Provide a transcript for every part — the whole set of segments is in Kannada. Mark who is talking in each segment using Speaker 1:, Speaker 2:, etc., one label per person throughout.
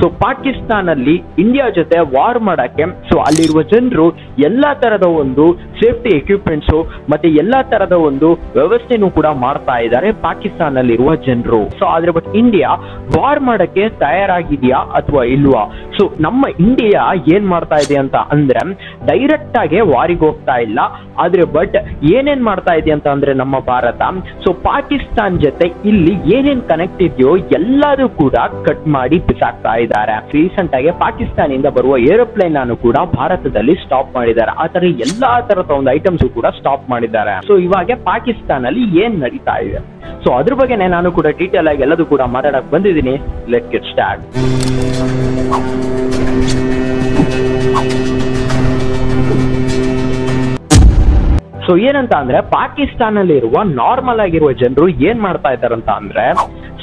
Speaker 1: ಸೊ ಪಾಕಿಸ್ತಾನಲ್ಲಿ ಇಂಡಿಯಾ ಜೊತೆ ವಾರ್ ಮಾಡಕ್ಕೆ ಸೊ ಅಲ್ಲಿರುವ ಜನರು ಎಲ್ಲಾ ತರದ ಒಂದು ಸೇಫ್ಟಿ ಎಕ್ವಿಪ್ಮೆಂಟ್ಸ್ ಮತ್ತೆ ಎಲ್ಲಾ ತರದ ಒಂದು ವ್ಯವಸ್ಥೆನೂ ಕೂಡ ಮಾಡ್ತಾ ಇದ್ದಾರೆ ಪಾಕಿಸ್ತಾನಲ್ಲಿರುವ ಜನರು. ಸೊ ಆದ್ರೆ ಬಟ್ ಇಂಡಿಯಾ ವಾರ್ ಮಾಡಕ್ಕೆ ತಯಾರಾಗಿದೆಯಾ ಅಥವಾ ಇಲ್ವಾ? ಸೊ ನಮ್ಮ ಇಂಡಿಯಾ ಏನ್ ಮಾಡ್ತಾ ಇದೆ ಅಂತ ಅಂದ್ರೆ ಡೈರೆಕ್ಟ್ ಆಗಿ ವಾರಿಗೆ ಹೋಗ್ತಾ ಇಲ್ಲ, ಆದ್ರೆ ಬಟ್ ಏನೇನ್ ಮಾಡ್ತಾ ಇದೆ ಅಂತ ಅಂದ್ರೆ ನಮ್ಮ ಭಾರತ ಸೊ ಪಾಕಿಸ್ತಾನ್ ಜೊತೆ ಇಲ್ಲಿ ಏನೇನ್ ಕನೆಕ್ಟ್ ಇದೆಯೋ ಎಲ್ಲದೂ ಕೂಡ ಕಟ್ ಮಾಡಿ ಬಿಸಾಕ್ತಾ ಇದ್ದಾರೆ. ರೀಸೆಂಟ್ ಆಗಿ ಪಾಕಿಸ್ತಾನಿಂದ ಬರುವ ಏರೋಪ್ಲೇನ್ ಅನ್ನು ಕೂಡ ಭಾರತದಲ್ಲಿ ಸ್ಟಾಪ್ ಮಾಡಿದ್ದಾರೆ. ಆ ತರ ಎಲ್ಲಾ ತರದ ಒಂದು ಐಟಮ್ಸ್ ಕೂಡ ಸ್ಟಾಪ್ ಮಾಡಿದ್ದಾರೆ. ಸೊ ಇವಾಗ ಪಾಕಿಸ್ತಾನಲ್ಲಿ ಏನ್ ನಡೀತಾ ಇದೆ ಸೊ ಅದ್ರ ಬಗ್ಗೆ ನಾನು ಕೂಡ ಡೀಟೇಲ್ ಆಗಿ ಎಲ್ಲದೂ ಕೂಡ ಮಾತಾಡಕ್ ಬಂದಿದ್ದೀನಿ. Let get start. ಸೊ ಏನಂತ ಅಂದ್ರೆ ಪಾಕಿಸ್ತಾನಲ್ಲಿರುವ ನಾರ್ಮಲ್ ಆಗಿರುವ ಜನರು ಏನ್ ಮಾಡ್ತಾ ಇದ್ದಾರಂತ ಅಂದ್ರೆ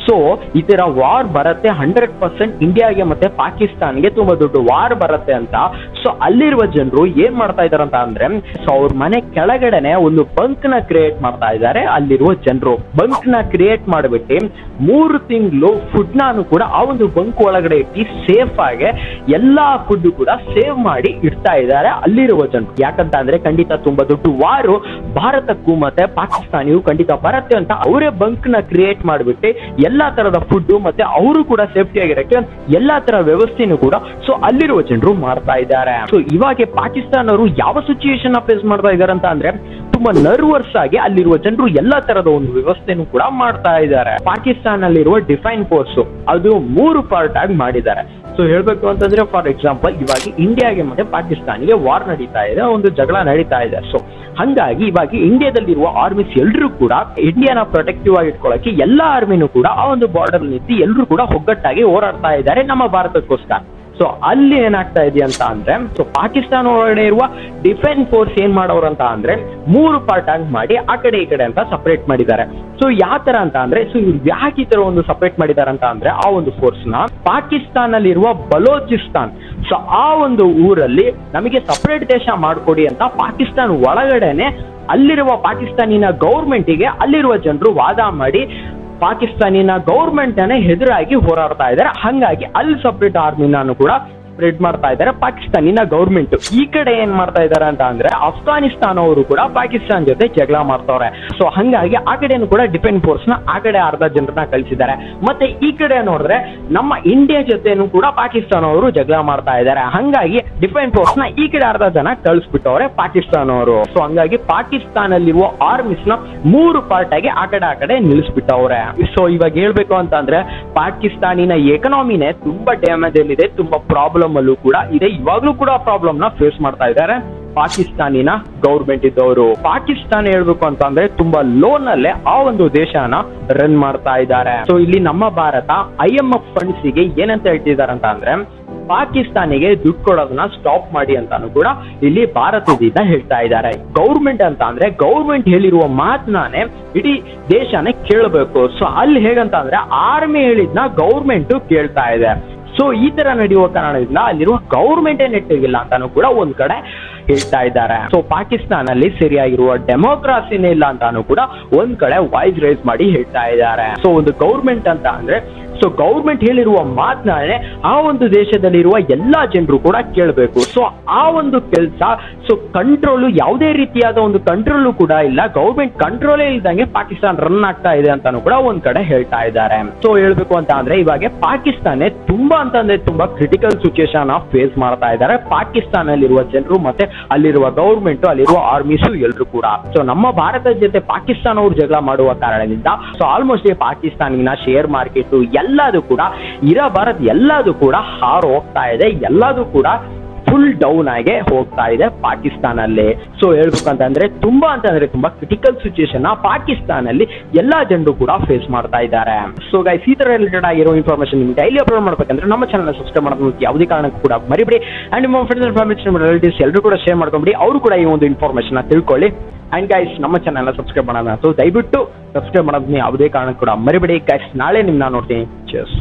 Speaker 1: ಸೊ ಈ ತರ ವಾರ್ ಬರುತ್ತೆ 100% ಇಂಡಿಯಾಗೆ ಮತ್ತೆ ಪಾಕಿಸ್ತಾನ್ಗೆ ತುಂಬಾ ದೊಡ್ಡ ವಾರ್ ಬರುತ್ತೆ ಅಂತ ಸೊ ಅಲ್ಲಿರುವ ಜನರು ಏನ್ ಮಾಡ್ತಾ ಇದಾರಂತ ಅಂದ್ರೆ ಸೊ ಅವ್ರ ಮನೆ ಕೆಳಗಡೆನೆ ಒಂದು ಬಂಕ್ ನ ಕ್ರಿಯೇಟ್ ಮಾಡ್ತಾ ಇದ್ದಾರೆ. ಅಲ್ಲಿರುವ ಜನರು ಬಂಕ್ ನ ಕ್ರಿಯೇಟ್ ಮಾಡ್ಬಿಟ್ಟು 3 ತಿಂಗಳು ಫುಡ್ ನಾನು ಕೂಡ ಆ ಒಂದು ಬಂಕ್ ಒಳಗಡೆ ಇಟ್ಟು ಸೇಫ್ ಆಗಿ ಎಲ್ಲಾ ಫುಡ್ ಕೂಡ ಸೇವ್ ಮಾಡಿ ಇಡ್ತಾ ಇದ್ದಾರೆ ಅಲ್ಲಿರುವ ಜನರು. ಯಾಕಂತ ಅಂದ್ರೆ ಖಂಡಿತ ತುಂಬಾ ದೊಡ್ಡ ವಾರು ಭಾರತಕ್ಕೂ ಮತ್ತೆ ಪಾಕಿಸ್ತಾನಿಗೂ ಖಂಡಿತ ಬರುತ್ತೆ ಅಂತ ಅವರೇ ಬಂಕ್ ನ ಕ್ರಿಯೇಟ್ ಮಾಡ್ಬಿಟ್ಟು ಎಲ್ಲಾ ತರದ ಫುಡ್ ಮತ್ತೆ ಅವರು ಕೂಡ ಸೇಫ್ಟಿ ಆಗಿರಕ್ಕೆ ಎಲ್ಲಾ ತರ ವ್ಯವಸ್ಥೆನೂ ಕೂಡ ಸೊ ಅಲ್ಲಿರುವ ಜನರು ಮಾಡ್ತಾ ಇದ್ದಾರೆ. ಸೊ ಇವಾಗ ಪಾಕಿಸ್ತಾನವರು ಯಾವ ಸಿಚುಯೇಷನ್ ಫೇಸ್ ಮಾಡ್ತಾ ಇದಾರೆ ಅಂತ ಅಂದ್ರೆ ತುಂಬಾ ನರ್ವಸ್ ಆಗಿ ಅಲ್ಲಿರುವ ಜನರು ಎಲ್ಲಾ ತರದ ಒಂದು ವ್ಯವಸ್ಥೆನೂ ಕೂಡ ಮಾಡ್ತಾ ಇದ್ದಾರೆ. ಪಾಕಿಸ್ತಾನಲ್ಲಿರುವ ಡಿಫೈನ್ ಫೋರ್ಸ್ ಅದು 3 ಪಾರ್ಟ್ ಆಗಿ ಮಾಡಿದ್ದಾರೆ. ಸೊ ಹೇಳ್ಬೇಕು ಅಂತಂದ್ರೆ ಫಾರ್ ಎಕ್ಸಾಂಪಲ್ ಇವಾಗ ಇಂಡಿಯಾಗೆ ಮತ್ತೆ ಪಾಕಿಸ್ತಾನಿಗೆ ವಾರ್ ನಡೀತಾ ಇದೆ, ಒಂದು ಜಗಳ ನಡೀತಾ ಇದೆ. ಸೊ ಹಂಗಾಗಿ ಇವಾಗ ಇಂಡಿಯಾದಲ್ಲಿರುವ ಆರ್ಮೀಸ್ ಎಲ್ಲರೂ ಕೂಡ ಇಂಡಿಯಾನ ಪ್ರೊಟೆಕ್ಟಿವ್ ಆಗಿ ಇಟ್ಕೊಳ್ಳಕ್ಕೆ ಎಲ್ಲಾ ಆರ್ಮಿನೂ ಕೂಡ ಆ ಒಂದು ಬಾರ್ಡರ್ ನಿಂತು ಎಲ್ಲರೂ ಕೂಡ ಒಗ್ಗಟ್ಟಾಗಿ ಹೋರಾಡ್ತಾ ಇದ್ದಾರೆ ನಮ್ಮ ಭಾರತಕ್ಕೋಸ್ಕರ. ಸೊ ಅಲ್ಲಿ ಏನಾಗ್ತಾ ಇದೆ ಅಂತ ಅಂದ್ರೆ ಸೊ ಪಾಕಿಸ್ತಾನ ಒಳಗಡೆ ಇರುವ ಡಿಫೆನ್ಸ್ ಫೋರ್ಸ್ ಏನ್ ಮಾಡೋರು ಅಂತ ಅಂದ್ರೆ 3 ಪಾರ್ಟ್ ಆಗಿ ಮಾಡಿ ಆ ಕಡೆ ಈ ಕಡೆ ಅಂತ ಸಪರೇಟ್ ಮಾಡಿದ್ದಾರೆ. ಸೊ ಯಾವ ತರ ಅಂತ ಅಂದ್ರೆ ಸೊ ಇವ್ರು ಯಾಕೆ ಈ ತರ ಒಂದು ಸಪರೇಟ್ ಮಾಡಿದ್ದಾರೆ ಅಂತ ಅಂದ್ರೆ ಆ ಒಂದು ಫೋರ್ಸ್ ನ ಪಾಕಿಸ್ತಾನಲ್ಲಿರುವ ಬಲೋಚಿಸ್ತಾನ್ ಸೊ ಆ ಒಂದು ಊರಲ್ಲಿ ನಮಗೆ ಸಪರೇಟ್ ದೇಶ ಮಾಡ್ಕೊಡಿ ಅಂತ ಪಾಕಿಸ್ತಾನ ಒಳಗಡೆನೆ ಅಲ್ಲಿರುವ ಪಾಕಿಸ್ತಾನಿನ ಗೌರ್ಮೆಂಟಿಗೆ ಅಲ್ಲಿರುವ ಜನರು ವಾದ ಮಾಡಿ ಪಾಕಿಸ್ತಾನಿನ ಗೌರ್ಮೆಂಟ್ ಅನ್ನ ಎದುರಾಗಿ ಹೋರಾಡ್ತಾ ಇದ್ದಾರೆ. ಹಂಗಾಗಿ ಅಲ್ಲಿ ಸಪರೇಟ್ ಆರ್ಮಿನಾನು ಕೂಡ ಸ್ಪ್ರೆಡ್ ಮಾಡ್ತಾ ಇದ್ದಾರೆ ಪಾಕಿಸ್ತಾನಿನ ಗೌರ್ಮೆಂಟ್. ಈ ಕಡೆ ಏನ್ ಮಾಡ್ತಾ ಇದಾರೆ ಅಂತ ಅಂದ್ರೆ ಅಫ್ಘಾನಿಸ್ತಾನ ಅವರು ಕೂಡ ಪಾಕಿಸ್ತಾನ ಜೊತೆ ಜಗಳ ಮಾಡ್ತಾವ್ರೆ. ಸೊ ಹಂಗಾಗಿ ಆ ಕಡೆನೂ ಕೂಡ ಡಿಫೆನ್ಸ್ ಫೋರ್ಸ್ ನ ಆ ಕಡೆ ಅರ್ಧ ಜನರನ್ನ ಕಳಿಸಿದ್ದಾರೆ. ಮತ್ತೆ ಈ ಕಡೆ ನೋಡಿದ್ರೆ ನಮ್ಮ ಇಂಡಿಯಾ ಜೊತೆನೂ ಕೂಡ ಪಾಕಿಸ್ತಾನ ಅವರು ಜಗಳ ಮಾಡ್ತಾ ಇದ್ದಾರೆ. ಹಂಗಾಗಿ ಡಿಫೆನ್ಸ್ ಫೋರ್ಸ್ ನ ಈ ಕಡೆ ಅರ್ಧ ಜನ ಕಳಿಸ್ಬಿಟ್ಟವ್ರೆ ಪಾಕಿಸ್ತಾನ ಅವರು. ಸೊ ಹಂಗಾಗಿ ಪಾಕಿಸ್ತಾನಲ್ಲಿರುವ ಆರ್ಮೀಸ್ ನ 3 ಪಾರ್ಟ್ ಆಗಿ ಆ ಕಡೆ ನಿಲ್ಲಿಸ್ಬಿಟ್ಟವ್ರೆ. ಸೊ ಇವಾಗ ಹೇಳ್ಬೇಕು ಅಂತ ಅಂದ್ರೆ ಪಾಕಿಸ್ತಾನಿನ ಎಕನಾಮಿನೇ ತುಂಬಾ ಡ್ಯಾಮೇಜ್ ಅಲ್ಲಿದೆ, ತುಂಬಾ ಪ್ರಾಬ್ಲಮ್ ಅಲ್ಲೂ ಕೂಡ ಇದೆ. ಇವಾಗ್ಲೂ ಕೂಡ ಪ್ರಾಬ್ಲಮ್ ನ ಫೇಸ್ ಮಾಡ್ತಾ ಇದ್ದಾರೆ ಪಾಕಿಸ್ತಾನಿನ ಗೌರ್ಮೆಂಟ್ ಇದ್ದವರು. ಪಾಕಿಸ್ತಾನ ಹೇಳ್ಬೇಕು ಅಂತ ಅಂದ್ರೆ ತುಂಬಾ ಲೋನ್ ಅಲ್ಲೇ ಆ ಒಂದು ದೇಶನ ರನ್ ಮಾಡ್ತಾ ಇದ್ದಾರೆ. ಸೊ ಇಲ್ಲಿ ನಮ್ಮ ಭಾರತ IMF ಫಂಡ್ಸ್ ಗೆ ಏನಂತ ಹೇಳ್ತಿದ್ದಾರೆ ಅಂತ ಅಂದ್ರೆ ಪಾಕಿಸ್ತಾನಿಗೆ ದುಡ್ಡು ಕೊಡೋದನ್ನ ಸ್ಟಾಪ್ ಮಾಡಿ ಅಂತಾನು ಕೂಡ ಇಲ್ಲಿ ಭಾರತದಿಂದ ಹೇಳ್ತಾ ಇದ್ದಾರೆ. ಗೌರ್ಮೆಂಟ್ ಅಂತ ಅಂದ್ರೆ ಗೌರ್ಮೆಂಟ್ ಹೇಳಿರುವ ಮಾತನಾನೇ ಇಡೀ ದೇಶನೇ ಕೇಳಬೇಕು. ಸೊ ಅಲ್ಲಿ ಹೇಗಂತ ಅಂದ್ರೆ ಆರ್ಮಿ ಹೇಳಿದ್ನ ಗೌರ್ಮೆಂಟ್ ಕೇಳ್ತಾ ಇದೆ. ಸೊ ಈ ತರ ನಡೆಯುವ ಕಾರಣದಿಂದ ಅಲ್ಲಿರುವ ಗೌರ್ಮೆಂಟ್ ನೆಟ್ಟಿಗಿಲ್ಲ ಅಂತಾನು ಕೂಡ ಒಂದ್ ಕಡೆ ಹೇಳ್ತಾ ಇದ್ದಾರೆ. ಸೊ ಪಾಕಿಸ್ತಾನಲ್ಲಿ ಸರಿಯಾಗಿರುವ ಡೆಮೋಕ್ರಾಸಿನೇ ಇಲ್ಲ ಅಂತಾನು ಕೂಡ ಒಂದ್ ಕಡೆ ವಾಯ್ಸ್ ರೈಸ್ ಮಾಡಿ ಹೇಳ್ತಾ ಇದ್ದಾರೆ. ಸೊ ಒಂದು ಗೌರ್ಮೆಂಟ್ ಅಂತ ಅಂದ್ರೆ ಸೊ ಗೌರ್ಮೆಂಟ್ ಹೇಳಿರುವ ಮಾತನಾಡನೆ ಆ ಒಂದು ದೇಶದಲ್ಲಿರುವ ಎಲ್ಲಾ ಜನರು ಕೂಡ ಕೇಳಬೇಕು. ಸೊ ಆ ಒಂದು ಕೆಲಸ ಸೊ ಕಂಟ್ರೋಲ್ ಯಾವುದೇ ರೀತಿಯಾದ ಒಂದು ಕಂಟ್ರೋಲ್ ಕೂಡ ಇಲ್ಲ, ಗೌರ್ಮೆಂಟ್ ಕಂಟ್ರೋಲೇ ಇಲ್ದಂಗೆ ಪಾಕಿಸ್ತಾನ ರನ್ ಆಗ್ತಾ ಇದೆ ಅಂತಾನು ಕೂಡ ಒಂದ್ ಕಡೆ ಹೇಳ್ತಾ ಇದ್ದಾರೆ. ಸೊ ಹೇಳ್ಬೇಕು ಅಂತ ಅಂದ್ರೆ ಇವಾಗ ಪಾಕಿಸ್ತಾನ ತುಂಬಾ ಅಂತಂದ್ರೆ ತುಂಬಾ ಕ್ರಿಟಿಕಲ್ ಸಿಚುಯೇಷನ್ ಫೇಸ್ ಮಾಡ್ತಾ ಇದ್ದಾರೆ ಪಾಕಿಸ್ತಾನಲ್ಲಿರುವ ಜನರು ಮತ್ತೆ ಅಲ್ಲಿರುವ ಗೌರ್ಮೆಂಟ್ ಅಲ್ಲಿರುವ ಆರ್ಮೀಸು ಎಲ್ಲರೂ ಕೂಡ. ಸೊ ನಮ್ಮ ಭಾರತದ ಜೊತೆ ಪಾಕಿಸ್ತಾನ ಅವರು ಜಗಳ ಮಾಡುವ ಕಾರಣದಿಂದ ಸೊ ಆಲ್ಮೋಸ್ಟ್ ಪಾಕಿಸ್ತಾನಿನ ಶೇರ್ ಮಾರ್ಕೆಟ್ ಎಲ್ಲದೂ ಕೂಡ ಭಾರತ ಎಲ್ಲದೂ ಕೂಡ ಹಾರು ಹೋಗ್ತಾ ಇದೆ, ಎಲ್ಲದೂ ಕೂಡ ಫುಲ್ ಡೌನ್ ಆಗಿ ಹೋಗ್ತಾ ಇದೆ ಪಾಕಿಸ್ತಾನಲ್ಲಿ. ಸೊ ಹೇಳ್ಬೇಕಂತಂದ್ರೆ ತುಂಬಾ ಕ್ರಿಟಿಕಲ್ ಸಿಚುಯೇಷನ್ ಪಾಕಿಸ್ತಾನಲ್ಲಿ ಎಲ್ಲಾ ಜನರು ಕೂಡ ಫೇಸ್ ಮಾಡ್ತಾ ಇದ್ದಾರೆ. ಸೊ ಗೈಸ್ ಈ ತರ ರಿಲೇಟೆಡ್ ಆಗಿರೋ ಇನ್ಫಾರ್ಮೇಶನ್ ನಿಮ್ಗೆ ಡೈಲಿ ಅಪ್ಲೋಡ್ ಮಾಡ್ಬೇಕಂದ್ರೆ ನಮ್ಮ ಚಾನಲ್ ಸಬ್ಸ್ಕ್ರೈಬ್ ಮಾಡೋದು ಯಾವುದೇ ಕಾರಣಕ್ಕೂ ಕೂಡ ಮರಿಬೇಡಿ. ಅಂಡ್ ನಿಮ್ಮ ಫ್ರೆಂಡ್ಸ್ ಅಂಡ್ ಫ್ಯಾಮಿಲಿ ರಿಲೇಟಿವ್ಸ್ ಎಲ್ಲರೂ ಕೂಡ ಶೇರ್ ಮಾಡ್ಕೊಂಬಿಡಿ, ಅವರು ಕೂಡ ಈ ಒಂದು ಇನ್ಫಾರ್ಮೇಶನ್ ತಿಳ್ಕೊಳ್ಳಿ. ಅಂಡ್ ಗೈಸ್ ನಮ್ಮ ಚಾನಲ್ ಸಬ್ಸ್ಕ್ರೈಬ್ ಮಾಡೋಣ, ಸೊ ದಯವಿಟ್ಟು ಸಬ್ಸ್ಕ್ರೈಬ್ ಮಾಡೋದನ್ನ ಯಾವುದೇ ಕಾರಣಕ್ಕೂ ಕೂಡ ಮರಿಬೇಡಿ ಗೈಸ್. ನಾಳೆ ನಿಮ್ನ ನೋಡ್ತೀನಿ. ಚೀರ್ಸ್.